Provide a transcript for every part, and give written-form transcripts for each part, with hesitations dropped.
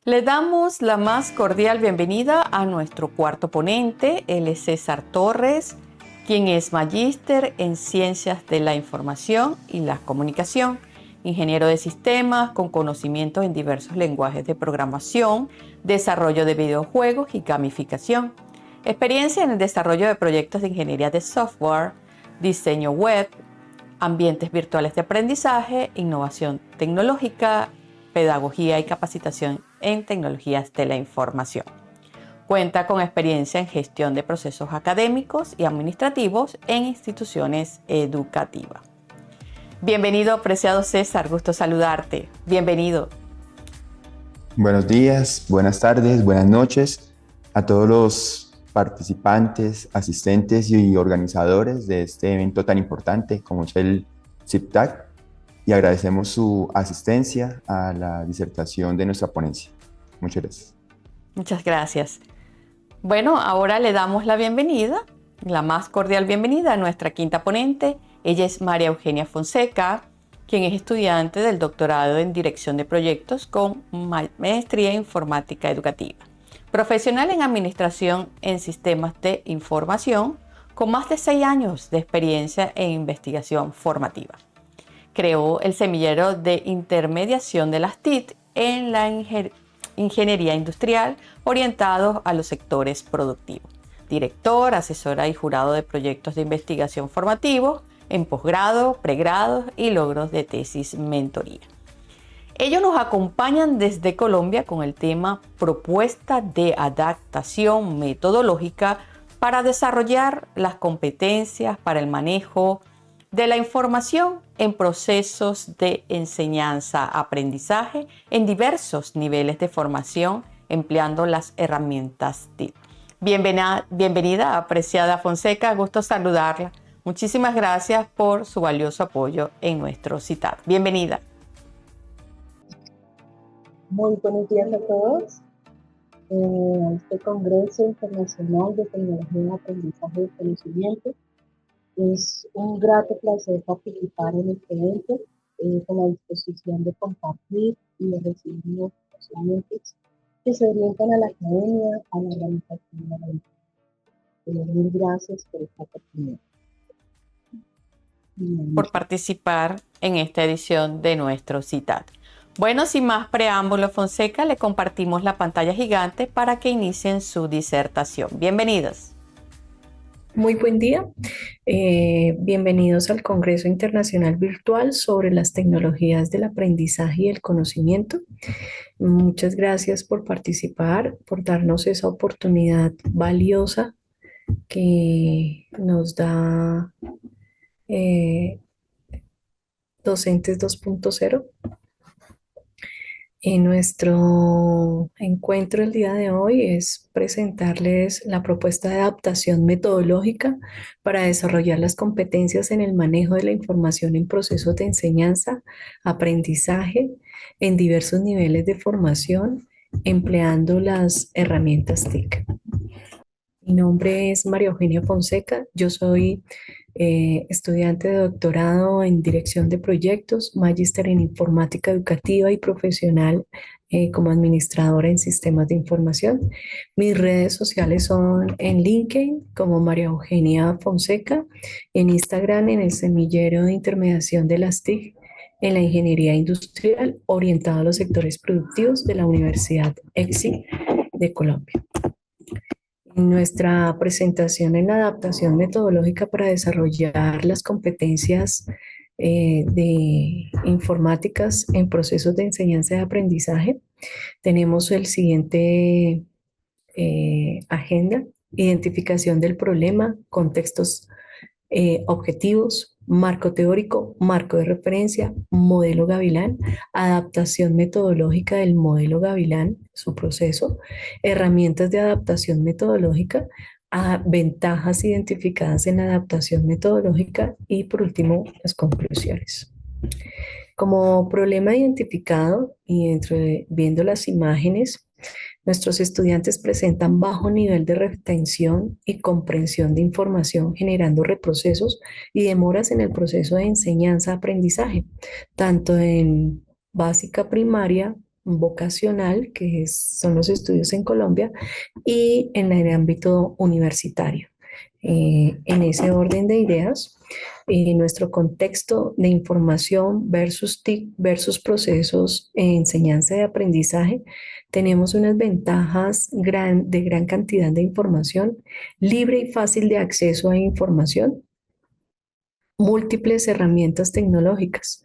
Le damos la más cordial bienvenida a nuestro cuarto ponente. Él es César Torres, quien es magíster en Ciencias de la Información y la Comunicación, ingeniero de sistemas con conocimientos en diversos lenguajes de programación, desarrollo de videojuegos y gamificación, experiencia en el desarrollo de proyectos de ingeniería de software, diseño web, ambientes virtuales de aprendizaje, innovación tecnológica, pedagogía y capacitación en tecnologías de la información. Cuenta con experiencia en gestión de procesos académicos y administrativos en instituciones educativas. Bienvenido, apreciado César, gusto saludarte. Bienvenido. Buenos días, buenas tardes, buenas noches a todos los participantes, asistentes y organizadores de este evento tan importante como es el CIPTAC, y agradecemos su asistencia a la disertación de nuestra ponencia. Muchas gracias. Muchas gracias. Bueno, ahora le damos la bienvenida, la más cordial bienvenida a nuestra quinta ponente. Ella es María Eugenia Fonseca, quien es estudiante del doctorado en Dirección de Proyectos con maestría en Informática Educativa. Profesional en Administración en Sistemas de Información, con más de 6 años de experiencia en investigación formativa. Creó el semillero de intermediación de las TIC en la ingeniería industrial orientados a los sectores productivos. Director, asesora y jurado de proyectos de investigación formativos en posgrado, pregrado y logros de tesis mentoría. Ellos nos acompañan desde Colombia con el tema Propuesta de adaptación metodológica para desarrollar las competencias para el manejo de la información en procesos de enseñanza-aprendizaje en diversos niveles de formación empleando las herramientas TIC. Bienvenida, apreciada Fonseca, gusto saludarla. Muchísimas gracias por su valioso apoyo en nuestro CITAD. Bienvenida. Muy buenos días a todos. Este Congreso Internacional de Tecnología en Aprendizaje y Conocimiento. Es un grato placer participar en este evento con la disposición de compartir y de recibir nuevos conocimientos que se orientan a la academia, a la organización de la vida. Mil gracias por esta oportunidad. Por participar en esta edición de nuestro CITAD. Bueno, sin más preámbulo, Fonseca, le compartimos la pantalla gigante para que inicien su disertación. Bienvenidos. Muy buen día. Bienvenidos al Congreso Internacional Virtual sobre las tecnologías del aprendizaje y el conocimiento. Muchas gracias por participar, por darnos esa oportunidad valiosa que nos da Docentes 2.0. Nuestro encuentro el día de hoy es presentarles la propuesta de adaptación metodológica para desarrollar las competencias en el manejo de la información en procesos de enseñanza, aprendizaje, en diversos niveles de formación, empleando las herramientas TIC. Mi nombre es María Eugenia Fonseca, yo soy estudiante de doctorado en Dirección de Proyectos, magíster en Informática Educativa y profesional como administradora en Sistemas de Información. Mis redes sociales son en LinkedIn como María Eugenia Fonseca, en Instagram en el semillero de intermediación de las TIC en la ingeniería industrial orientado a los sectores productivos de la Universidad EXI de Colombia. En nuestra presentación en la adaptación metodológica para desarrollar las competencias de informáticas en procesos de enseñanza y aprendizaje, tenemos el siguiente agenda: identificación del problema, contextos objetivos, marco teórico, marco de referencia, modelo Gavilán, adaptación metodológica del modelo Gavilán, su proceso, herramientas de adaptación metodológica, ventajas identificadas en la adaptación metodológica y por último las conclusiones. Como problema identificado y viendo las imágenes, nuestros estudiantes presentan bajo nivel de retención y comprensión de información, generando reprocesos y demoras en el proceso de enseñanza-aprendizaje, tanto en básica primaria vocacional, son los estudios en Colombia, y en el ámbito universitario. En ese orden de ideas, nuestro contexto de información versus TIC versus procesos de enseñanza y aprendizaje, tenemos unas ventajas de gran cantidad de información, libre y fácil de acceso a información, múltiples herramientas tecnológicas,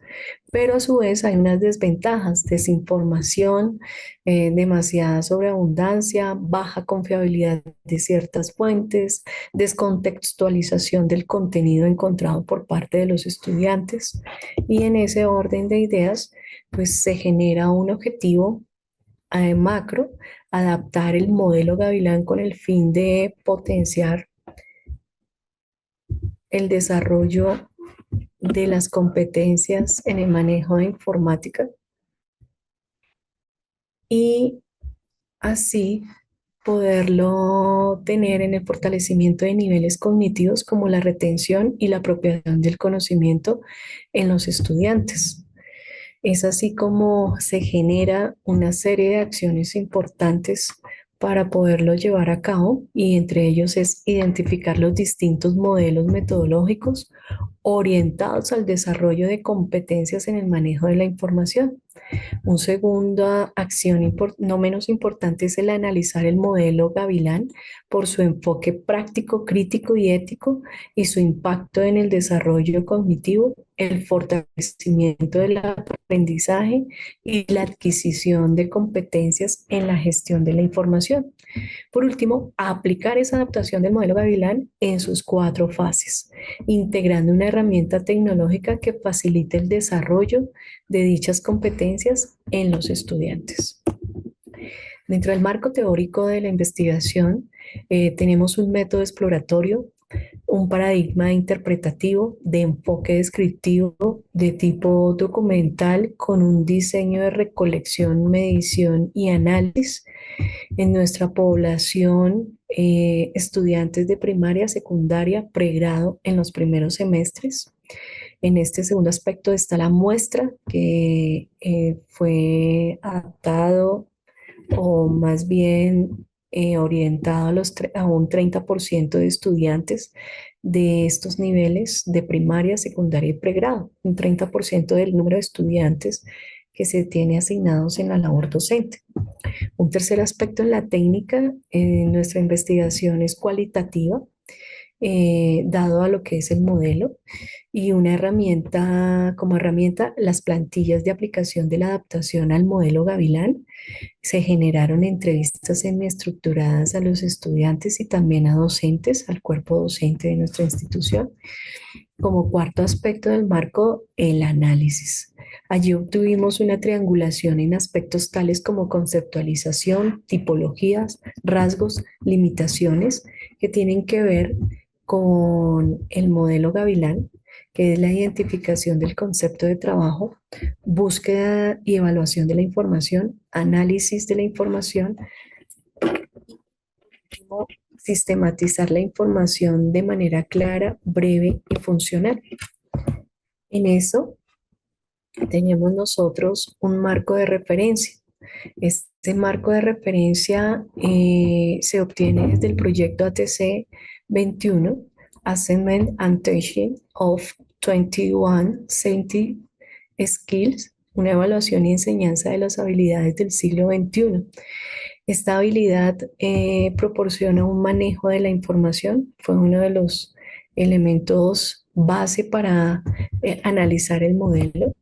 pero a su vez hay unas desventajas: desinformación, demasiada sobreabundancia, baja confiabilidad de ciertas fuentes, descontextualización del contenido encontrado por parte de los estudiantes. Y en ese orden de ideas, pues se genera un objetivo macro: adaptar el modelo Gavilán con el fin de potenciar el desarrollo de las competencias en el manejo de informática y así poderlo tener en el fortalecimiento de niveles cognitivos como la retención y la apropiación del conocimiento en los estudiantes. Es así como se genera una serie de acciones importantes para poderlo llevar a cabo, y entre ellos es identificar los distintos modelos metodológicos orientados al desarrollo de competencias en el manejo de la información. Una segunda acción no menos importante es el analizar el modelo Gavilán por su enfoque práctico, crítico y ético, y su impacto en el desarrollo cognitivo, el fortalecimiento del aprendizaje y la adquisición de competencias en la gestión de la información. Por último, aplicar esa adaptación del modelo Gavilán en sus 4 fases, integrando una herramienta tecnológica que facilite el desarrollo de dichas competencias en los estudiantes. Dentro del marco teórico de la investigación, tenemos un método exploratorio, un paradigma interpretativo de enfoque descriptivo de tipo documental con un diseño de recolección, medición y análisis. En nuestra población, estudiantes de primaria, secundaria, pregrado en los primeros semestres. En este segundo aspecto está la muestra, que fue adaptado, o más bien orientado a un 30% de estudiantes de estos niveles de primaria, secundaria y pregrado, un 30% del número de estudiantes que se tiene asignados en la labor docente. Un tercer aspecto en la técnica, nuestra investigación es cualitativa, dado a lo que es el modelo, y una herramienta, como herramienta, las plantillas de aplicación de la adaptación al modelo Gavilán. Se generaron entrevistas semiestructuradas a los estudiantes y también a docentes, al cuerpo docente de nuestra institución. Como cuarto aspecto del marco, el análisis. Allí obtuvimos una triangulación en aspectos tales como conceptualización, tipologías, rasgos, limitaciones, que tienen que ver con el modelo Gavilán, que es la identificación del concepto de trabajo, búsqueda y evaluación de la información, análisis de la información, sistematizar la información de manera clara, breve y funcional. En eso tenemos nosotros un marco de referencia. Este marco de referencia se obtiene desde el proyecto ATC 21, Assessment and Teaching of 21 Scientific Skills, una evaluación y enseñanza de las habilidades del siglo XXI. Esta habilidad proporciona un manejo de la información, fue uno de los elementos base para analizar el modelo.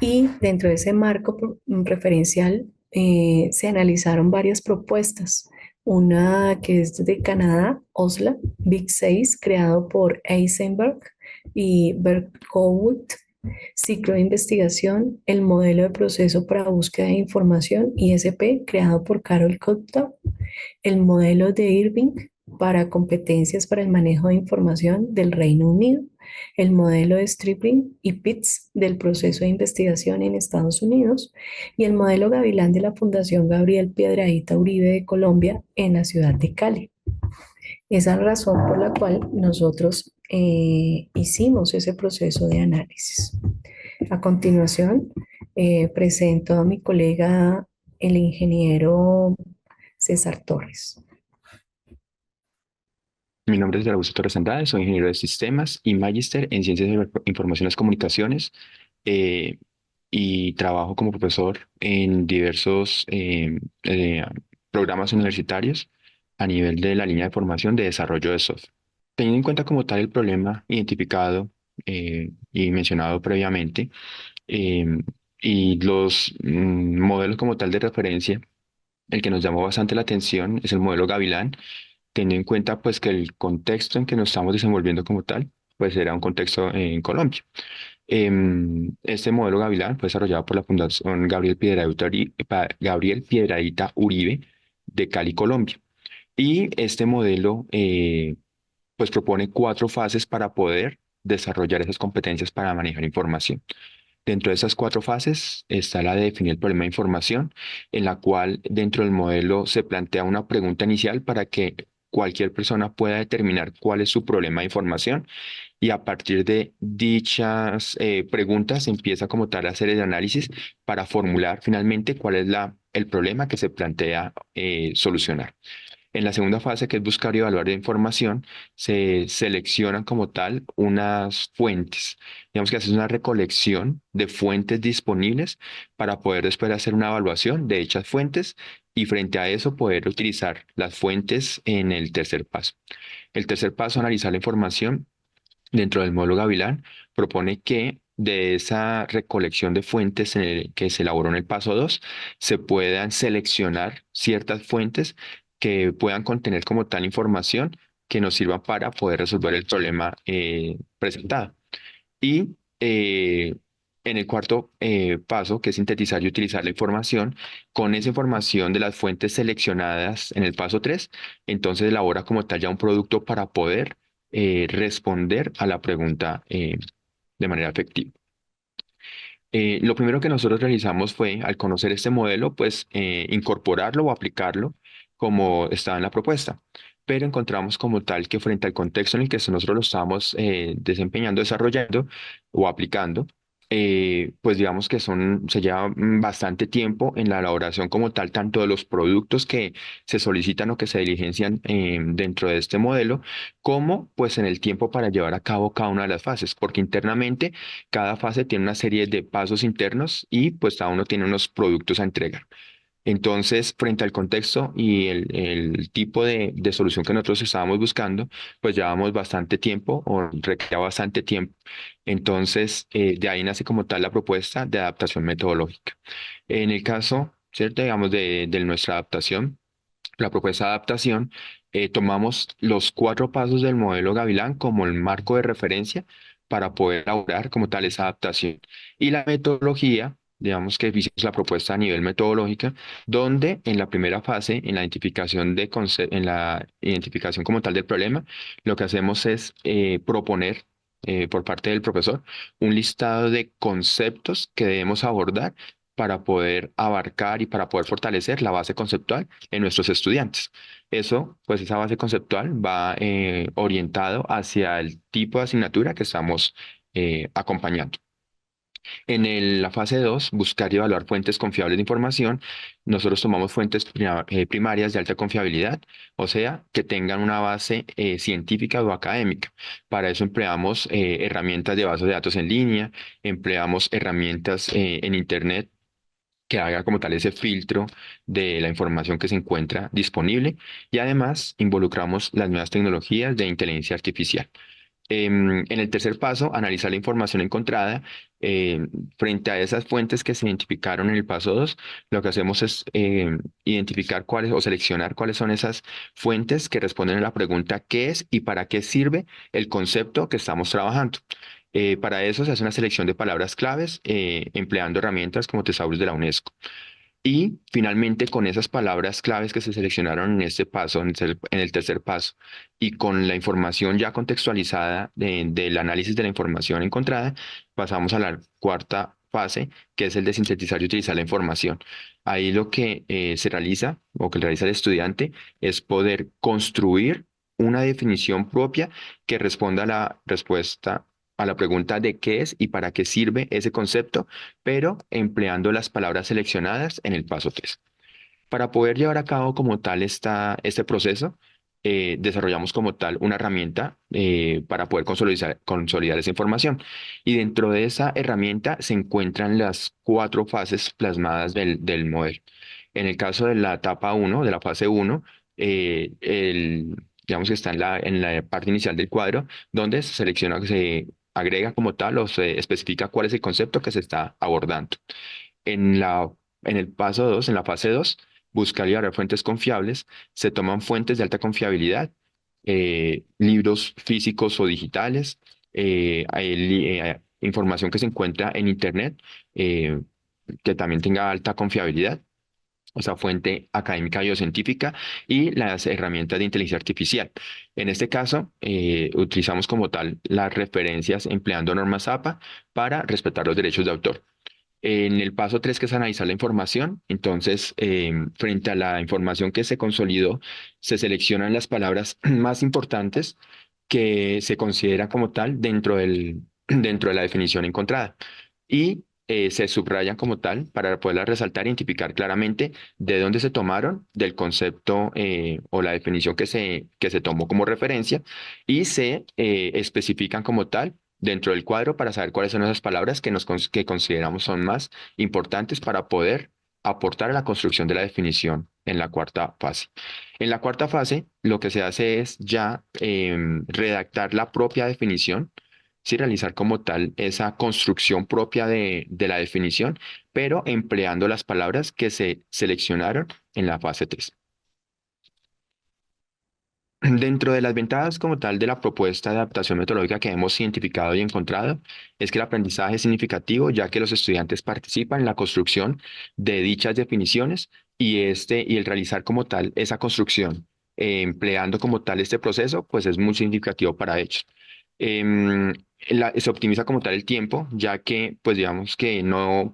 Y dentro de ese marco referencial se analizaron varias propuestas. Una que es de Canadá, OSLA, Big 6, creado por Eisenberg y Berkowitz. Ciclo de investigación, el modelo de proceso para búsqueda de información, ISP, creado por Carol Kotler. El modelo de Irving para competencias para el manejo de información, del Reino Unido. El modelo de Stripling y Pitts del proceso de investigación en Estados Unidos, y el modelo Gavilán de la Fundación Gabriel Piedrahíta Uribe de Colombia en la ciudad de Cali. Esa es la razón por la cual nosotros hicimos ese proceso de análisis. A continuación, Presento a mi colega, el ingeniero César Torres. Mi nombre es Augusto Torres Andrade, soy ingeniero de sistemas y magíster en ciencias de la información y las comunicaciones, eh, y trabajo como profesor en diversos programas universitarios a nivel de la línea de formación de desarrollo de software. Teniendo en cuenta como tal el problema identificado y mencionado previamente, eh, y los modelos como tal de referencia, el que nos llamó bastante la atención es el modelo Gavilán, teniendo en cuenta pues que el contexto en que nos estamos desenvolviendo como tal, pues era un contexto en Colombia. Este modelo Gavilán fue desarrollado por la Fundación Gabriel Piedradita Uribe de Cali, Colombia. Y este modelo pues propone 4 fases para poder desarrollar esas competencias para manejar información. Dentro de esas 4 fases está la de definir el problema de información, en la cual dentro del modelo se plantea una pregunta inicial para que cualquier persona pueda determinar cuál es su problema de información, y a partir de dichas preguntas empieza como tal a hacer el análisis para formular finalmente cuál es el problema que se plantea solucionar. En la segunda fase, que es buscar y evaluar la información, se seleccionan como tal unas fuentes. Digamos que haces una recolección de fuentes disponibles para poder después hacer una evaluación de dichas fuentes y frente a eso poder utilizar las fuentes en el tercer paso. El tercer paso, analizar la información dentro del módulo Gavilán, propone que de esa recolección de fuentes que se elaboró en el paso 2 se puedan seleccionar ciertas fuentes que puedan contener como tal información que nos sirva para poder resolver el problema presentado. Y en el cuarto paso, que es sintetizar y utilizar la información, con esa información de las fuentes seleccionadas en el paso 3, entonces elabora como tal ya un producto para poder responder a la pregunta de manera efectiva. Lo primero que nosotros realizamos fue, al conocer este modelo, pues incorporarlo o aplicarlo como estaba en la propuesta. Pero encontramos como tal que frente al contexto en el que nosotros lo estábamos desempeñando, desarrollando o aplicando, pues digamos que se lleva bastante tiempo en la elaboración como tal, tanto de los productos que se solicitan o que se diligencian dentro de este modelo, como pues en el tiempo para llevar a cabo cada una de las fases, porque internamente cada fase tiene una serie de pasos internos y pues cada uno tiene unos productos a entregar. Entonces, frente al contexto y el tipo de solución que nosotros estábamos buscando, pues llevamos bastante tiempo o requería bastante tiempo. Entonces, de ahí nace como tal la propuesta de adaptación metodológica. En el caso, ¿cierto? Digamos, de nuestra adaptación, la propuesta de adaptación, tomamos los 4 pasos del modelo Gavilán como el marco de referencia para poder elaborar como tal esa adaptación. Y la metodología, digamos que hicimos la propuesta a nivel metodológica, donde en la primera fase, en la identificación como tal del problema, lo que hacemos es proponer por parte del profesor un listado de conceptos que debemos abordar para poder abarcar y para poder fortalecer la base conceptual en nuestros estudiantes. Eso, pues esa base conceptual va orientado hacia el tipo de asignatura que estamos acompañando. La fase 2, buscar y evaluar fuentes confiables de información, nosotros tomamos fuentes primarias de alta confiabilidad, o sea, que tengan una base científica o académica. Para eso empleamos herramientas de bases de datos en línea, empleamos herramientas en Internet que haga como tal ese filtro de la información que se encuentra disponible, y además involucramos las nuevas tecnologías de inteligencia artificial. En el tercer paso, analizar la información encontrada. Frente a esas fuentes que se identificaron en el paso 2, lo que hacemos es identificar cuáles o seleccionar cuáles son esas fuentes que responden a la pregunta ¿qué es y para qué sirve el concepto que estamos trabajando? Para eso se hace una selección de palabras claves empleando herramientas como Thesaurus de la UNESCO. Y finalmente, con esas palabras claves que se seleccionaron en este paso, en el tercer paso, y con la información ya contextualizada del análisis de la información encontrada, pasamos a la cuarta fase, que es el de sintetizar y utilizar la información. Ahí lo que se realiza o que realiza el estudiante es poder construir una definición propia que responda a la respuesta a la pregunta de qué es y para qué sirve ese concepto, pero empleando las palabras seleccionadas en el paso 3. Para poder llevar a cabo como tal este proceso, desarrollamos como tal una herramienta para poder consolidar esa información. Y dentro de esa herramienta se encuentran las 4 fases plasmadas del modelo. En el caso de la etapa uno, de la fase uno, digamos que está en la parte inicial del cuadro, donde se selecciona, se agrega como tal o se especifica cuál es el concepto que se está abordando. En en el paso 2, en la fase 2, buscar y hallar fuentes confiables. Se toman fuentes de alta confiabilidad, libros físicos o digitales, información que se encuentra en Internet, que también tenga alta confiabilidad, o sea, fuente académica y o científica, y las herramientas de inteligencia artificial. En este caso, utilizamos como tal las referencias empleando normas APA para respetar los derechos de autor. En el paso 3, que es analizar la información, entonces, frente a la información que se consolidó, se seleccionan las palabras más importantes que se consideran como tal dentro de la definición encontrada y se subrayan como tal para poderlas resaltar e identificar claramente de dónde se tomaron del concepto o la definición que se tomó como referencia y se especifican como tal dentro del cuadro para saber cuáles son esas palabras que consideramos son más importantes para poder aportar a la construcción de la definición en la cuarta fase. En la cuarta fase, lo que se hace es ya redactar la propia definición, sí, realizar como tal esa construcción propia de la definición, pero empleando las palabras que se seleccionaron en la fase 3. Dentro de las ventajas como tal de la propuesta de adaptación metodológica que hemos identificado y encontrado, es que el aprendizaje es significativo ya que los estudiantes participan en la construcción de dichas definiciones y el realizar como tal esa construcción, empleando como tal este proceso, pues es muy significativo para ellos. Em, Se optimiza como tal el tiempo, ya que pues digamos que no,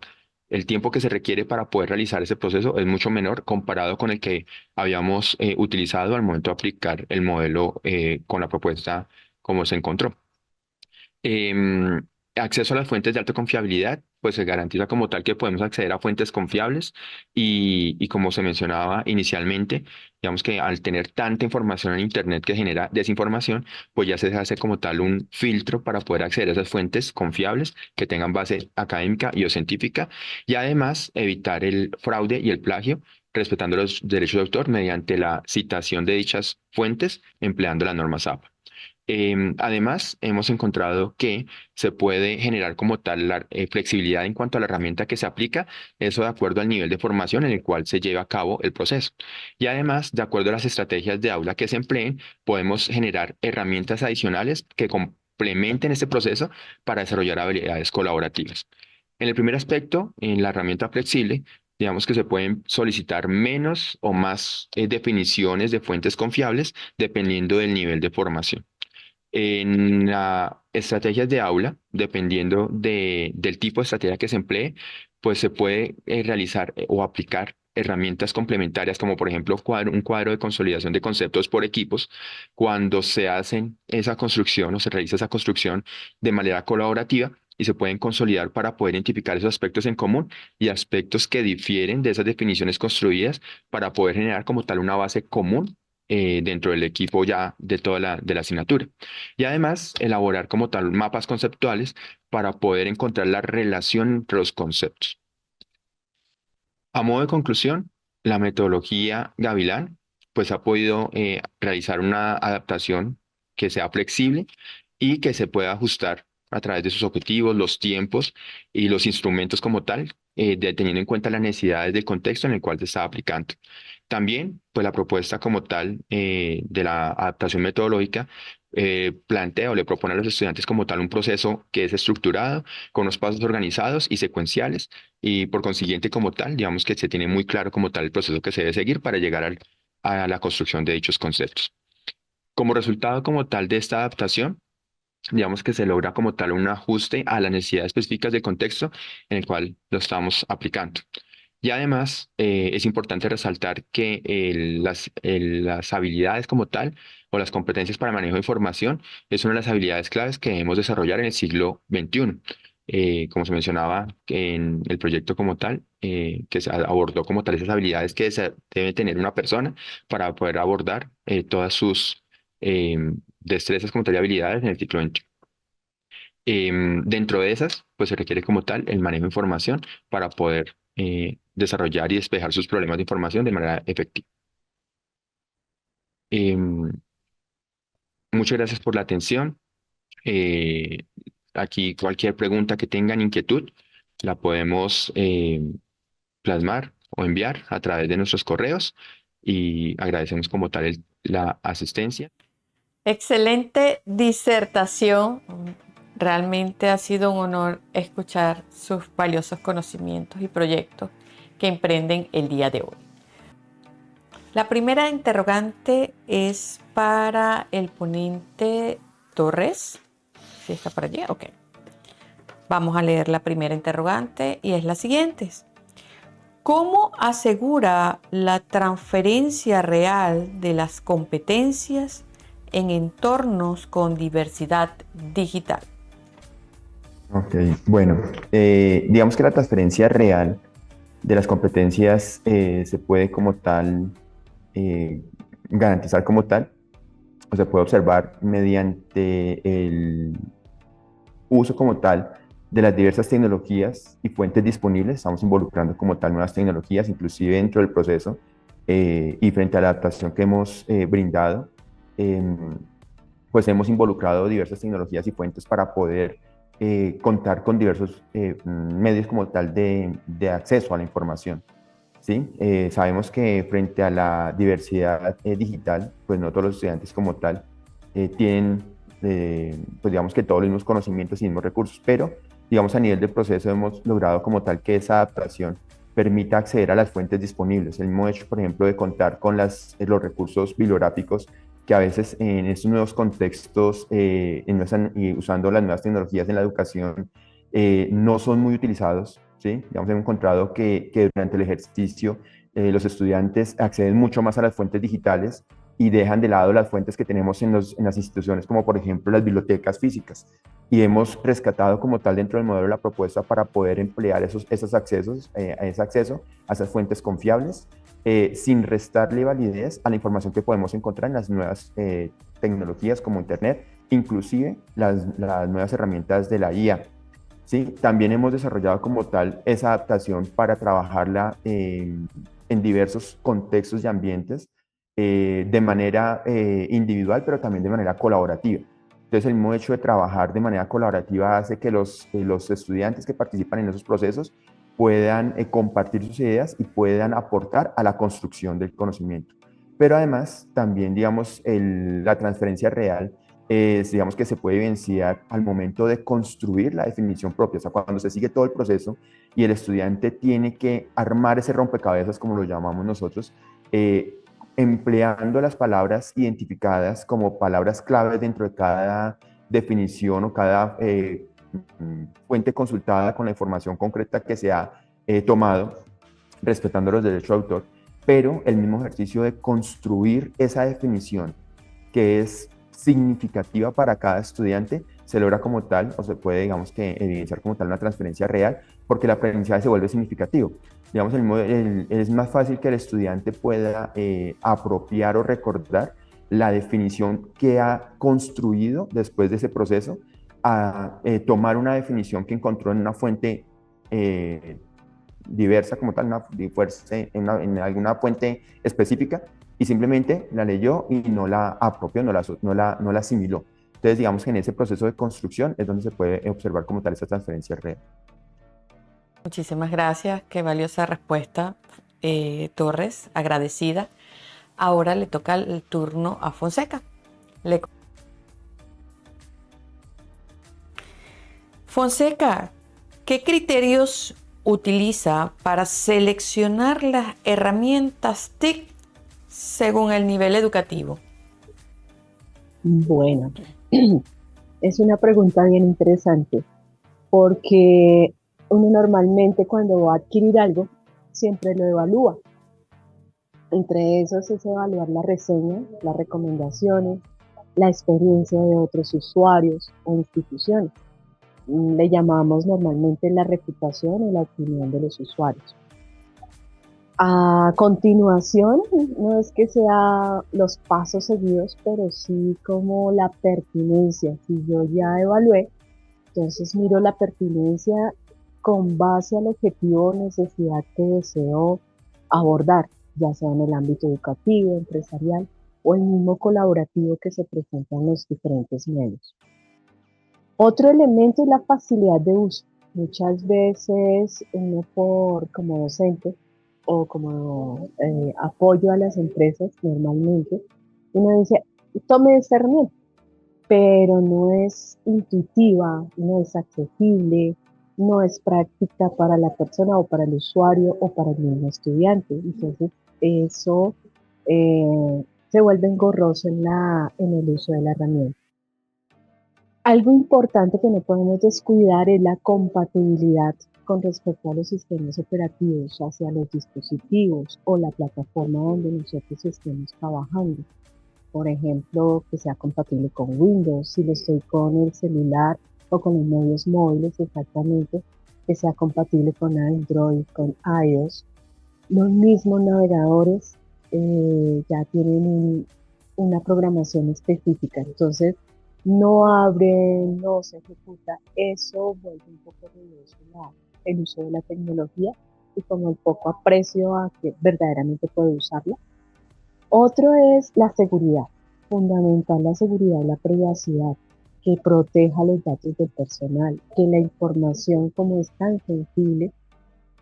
el tiempo que se requiere para poder realizar ese proceso es mucho menor comparado con el que habíamos utilizado al momento de aplicar el modelo con la propuesta como se encontró. Em, Acceso a las fuentes de alta confiabilidad, pues se garantiza como tal que podemos acceder a fuentes confiables y como se mencionaba inicialmente, digamos que al tener tanta información en Internet que genera desinformación, pues ya se hace como tal un filtro para poder acceder a esas fuentes confiables que tengan base académica y o científica y además evitar el fraude y el plagio, respetando los derechos de autor mediante la citación de dichas fuentes empleando las normas APA. Además, hemos encontrado que se puede generar como tal la flexibilidad en cuanto a la herramienta que se aplica, eso de acuerdo al nivel de formación en el cual se lleva a cabo el proceso. Y además, de acuerdo a las estrategias de aula que se empleen, podemos generar herramientas adicionales que complementen este proceso para desarrollar habilidades colaborativas. En el primer aspecto, en la herramienta flexible, digamos que se pueden solicitar menos o más definiciones de fuentes confiables dependiendo del nivel de formación. En las estrategias de aula, dependiendo del tipo de estrategia que se emplee, pues se puede realizar o aplicar herramientas complementarias, como por ejemplo un cuadro de consolidación de conceptos por equipos, cuando se hacen esa construcción o se realiza esa construcción de manera colaborativa y se pueden consolidar para poder identificar esos aspectos en común y aspectos que difieren de esas definiciones construidas para poder generar como tal una base común dentro del equipo ya de toda de la asignatura. Y además, elaborar como tal mapas conceptuales para poder encontrar la relación entre los conceptos. A modo de conclusión, la metodología Gavilán pues ha podido realizar una adaptación que sea flexible y que se pueda ajustar a través de sus objetivos, los tiempos y los instrumentos como tal, teniendo en cuenta las necesidades del contexto en el cual se está aplicando. También, pues la propuesta como tal de la adaptación metodológica plantea o le propone a los estudiantes como tal un proceso que es estructurado, con unos pasos organizados y secuenciales, y por consiguiente como tal, digamos que se tiene muy claro como tal el proceso que se debe seguir para llegar a la construcción de dichos conceptos. Como resultado como tal de esta adaptación, digamos que se logra como tal un ajuste a las necesidades específicas del contexto en el cual lo estamos aplicando. Y además es importante resaltar que las habilidades como tal o las competencias para manejo de información es una de las habilidades claves que debemos desarrollar en el siglo XXI. Como se mencionaba en el proyecto como tal, que se abordó como tal esas habilidades que debe tener una persona para poder abordar todas sus destrezas como tal y habilidades en el siglo XXI. Dentro de esas, pues se requiere como tal el manejo de información para poder desarrollar y despejar sus problemas de información de manera efectiva. Em, Muchas gracias por la atención. Eh, Aquí cualquier pregunta que tengan, inquietud, la podemos plasmar o enviar a través de nuestros correos y agradecemos como tal la asistencia. Excelente disertación. Realmente ha sido un honor escuchar sus valiosos conocimientos y proyectos que emprenden el día de hoy. La primera interrogante es para el ponente Torres. ¿Sí está por allí? Ok. Vamos a leer la primera interrogante y es la siguiente. ¿Cómo asegura la transferencia real de las competencias en entornos con diversidad digital? Ok, bueno, digamos que la transferencia real de las competencias se puede como tal garantizar como tal, o se puede observar mediante el uso como tal de las diversas tecnologías y fuentes disponibles. Estamos involucrando como tal nuevas tecnologías, inclusive dentro del proceso y frente a la adaptación que hemos brindado, em, pues hemos involucrado diversas tecnologías y fuentes para poder contar con diversos medios como tal de acceso a la información. ¿Sí? Sabemos que frente a la diversidad digital, pues no todos los estudiantes como tal tienen, pues digamos que todos los mismos conocimientos y mismos recursos, pero digamos a nivel de proceso hemos logrado como tal que esa adaptación permita acceder a las fuentes disponibles. El mismo hecho, por ejemplo, de contar con los recursos bibliográficos que a veces en estos nuevos contextos y usando las nuevas tecnologías en la educación no son muy utilizados. ¿Sí? Digamos, hemos encontrado que durante el ejercicio los estudiantes acceden mucho más a las fuentes digitales y dejan de lado las fuentes que tenemos en las instituciones, como por ejemplo las bibliotecas físicas. Y hemos rescatado como tal dentro del modelo la propuesta para poder emplear esos accesos, ese acceso a esas fuentes confiables, sin restarle validez a la información que podemos encontrar en las nuevas tecnologías como Internet, inclusive las nuevas herramientas de la IA. ¿Sí? También hemos desarrollado como tal esa adaptación para trabajarla en diversos contextos y ambientes de manera individual, pero también de manera colaborativa. Entonces, el mismo hecho de trabajar de manera colaborativa hace que los estudiantes que participan en esos procesos puedan compartir sus ideas y puedan aportar a la construcción del conocimiento. Pero además, también, digamos, la transferencia real digamos que se puede evidenciar al momento de construir la definición propia, o sea, cuando se sigue todo el proceso y el estudiante tiene que armar ese rompecabezas, como lo llamamos nosotros, empleando las palabras identificadas como palabras claves dentro de cada definición o cada fuente consultada con la información concreta que se ha tomado, respetando los derechos de autor, pero el mismo ejercicio de construir esa definición que es significativa para cada estudiante, se logra como tal, o se puede, digamos que, evidenciar como tal una transferencia real, porque el aprendizaje se vuelve significativo. Digamos, es más fácil que el estudiante pueda apropiar o recordar la definición que ha construido después de ese proceso, a tomar una definición que encontró en una fuente diversa como tal, en alguna fuente específica, y simplemente la leyó y no la apropió, no la asimiló. Entonces, digamos que en ese proceso de construcción es donde se puede observar como tal esa transferencia real. Muchísimas gracias, qué valiosa respuesta, Torres, agradecida. Ahora le toca el turno a Fonseca. Fonseca, ¿qué criterios utiliza para seleccionar las herramientas TIC según el nivel educativo? Bueno, es una pregunta bien interesante porque uno normalmente cuando va a adquirir algo siempre lo evalúa. Entre esos es evaluar la reseña, las recomendaciones, la experiencia de otros usuarios o instituciones. Le llamamos normalmente la reputación o la opinión de los usuarios. A continuación, no es que sea los pasos seguidos, pero sí como la pertinencia. Si yo ya evalué, entonces miro la pertinencia con base al objetivo o necesidad que deseo abordar, ya sea en el ámbito educativo, empresarial o el mismo colaborativo que se presenta en los diferentes medios. Otro elemento es la facilidad de uso. Muchas veces uno como docente o como apoyo a las empresas normalmente, uno dice, tome esta herramienta, pero no es intuitiva, no es accesible, no es práctica para la persona o para el usuario o para el mismo estudiante. Entonces, eso se vuelve engorroso en el uso de la herramienta. Algo importante que no podemos descuidar es la compatibilidad con respecto a los sistemas operativos, hacia los dispositivos o la plataforma donde nosotros estemos trabajando. Por ejemplo, que sea compatible con Windows, si lo estoy con el celular o con los medios móviles exactamente, que sea compatible con Android, con iOS. Los mismos navegadores ya tienen una programación específica, entonces no abre, no se ejecuta. Eso vuelve un poco ruidoso el uso de la tecnología y como el poco aprecio a que verdaderamente puede usarla. Otro es la seguridad, fundamental la seguridad y la privacidad, que proteja los datos del personal, que la información como es tan sensible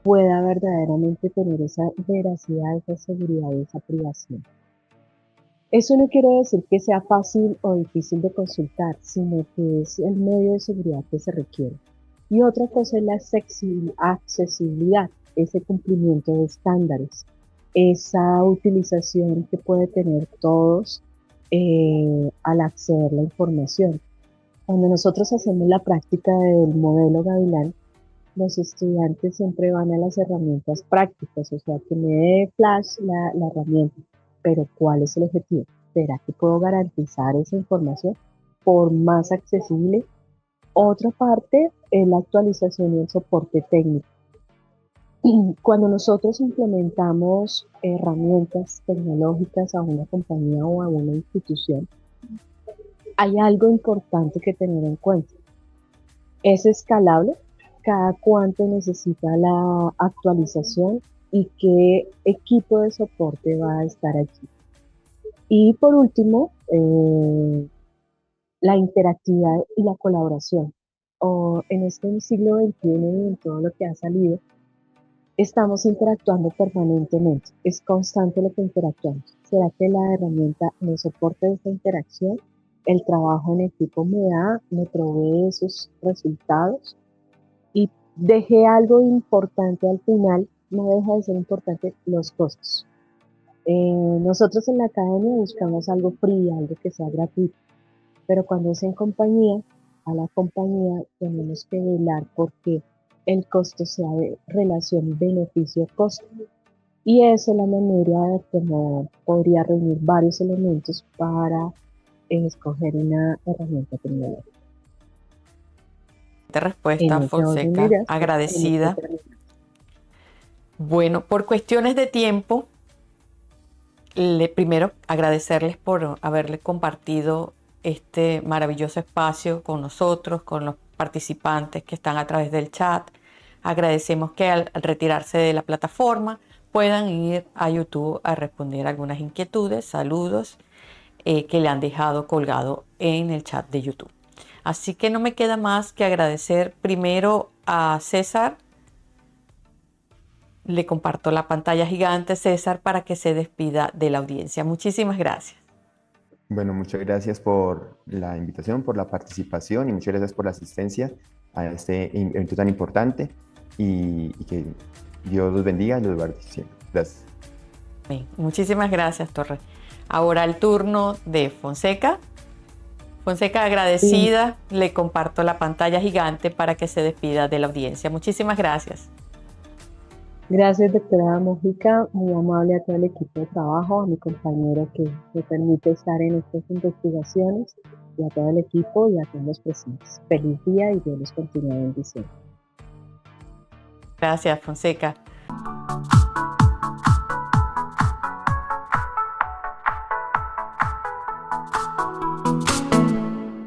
pueda verdaderamente tener esa veracidad, esa seguridad y esa privacidad. Eso no quiere decir que sea fácil o difícil de consultar, sino que es el medio de seguridad que se requiere. Y otra cosa es la accesibilidad, ese cumplimiento de estándares, esa utilización que puede tener todos al acceder a la información. Cuando nosotros hacemos la práctica del modelo Gavilán, los estudiantes siempre van a las herramientas prácticas, o sea, que me dé Flash la herramienta, pero ¿cuál es el objetivo? ¿Será que puedo garantizar esa información por más accesible? Otra parte es la actualización y el soporte técnico. Cuando nosotros implementamos herramientas tecnológicas a una compañía o a una institución, hay algo importante que tener en cuenta. ¿Es escalable? ¿Cada cuánto necesita la actualización? ¿Y qué equipo de soporte va a estar aquí? Y por último, la interactividad y la colaboración. En este siglo XXI y en todo lo que ha salido, estamos interactuando permanentemente. Es constante lo que interactuamos. ¿Será que la herramienta me soporta esa interacción? ¿El trabajo en equipo me provee esos resultados? Y dejé algo importante al final, no deja de ser importante los costos. Nosotros en la academia buscamos algo free, algo que sea gratuito, pero cuando es en compañía, a la compañía tenemos que velar porque el costo sea de relación beneficio-costo. Y esa es la manera de cómo podría reunir varios elementos para escoger una herramienta tecnológica. Respuesta, Fonseca, agradecida. Bueno, por cuestiones de tiempo, primero agradecerles por haberle compartido este maravilloso espacio con nosotros, con los participantes que están a través del chat. Agradecemos que al retirarse de la plataforma puedan ir a YouTube a responder algunas inquietudes, saludos que le han dejado colgado en el chat de YouTube. Así que no me queda más que agradecer primero a César. Le comparto la pantalla gigante, César, para que se despida de la audiencia. Muchísimas gracias. Bueno, muchas gracias por la invitación, por la participación y muchas gracias por la asistencia a este evento tan importante y que Dios los bendiga y los guarde siempre. Gracias. Bien, muchísimas gracias, Torres. Ahora el turno de Fonseca. Fonseca, agradecida, le comparto la pantalla gigante para que se despida de la audiencia. Muchísimas gracias. Gracias, doctora Mojica, muy amable a todo el equipo de trabajo, a mi compañero que me permite estar en estas investigaciones, y a todo el equipo y a todos los presentes. Feliz día y Dios los continúe bendiciendo. Gracias, Fonseca.